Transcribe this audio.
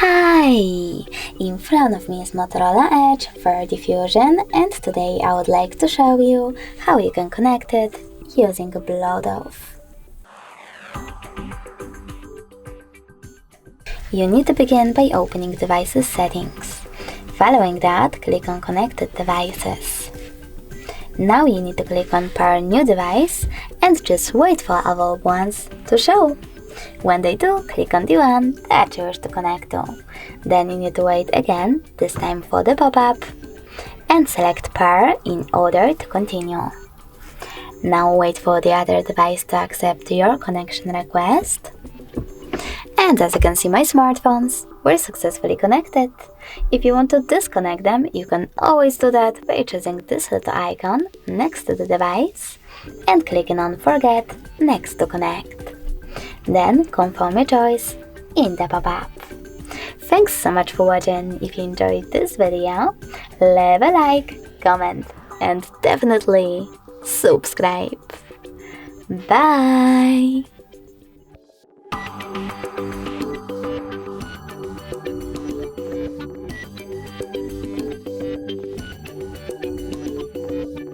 Hi! In front of me is Motorola Edge for diffusion, and today I would like to show you how you can connect it using Bluetooth. You need to begin by opening Devices Settings. Following that, click on Connected Devices. Now you need to click on Pair New Device and just wait for available ones to show. When they do, click on the one that you wish to connect to. Then you need to wait again, this time for the pop-up, and select Pair in order to continue. Now wait for the other device to accept your connection request. And as you can see, my smartphones were successfully connected. If you want to disconnect them, you can always do that by choosing this little icon next to the device and clicking on Forget next to connect. Then confirm your choice in the pop-up. Thanks so much for watching. If you enjoyed this video, leave a like, comment, and definitely subscribe. Bye!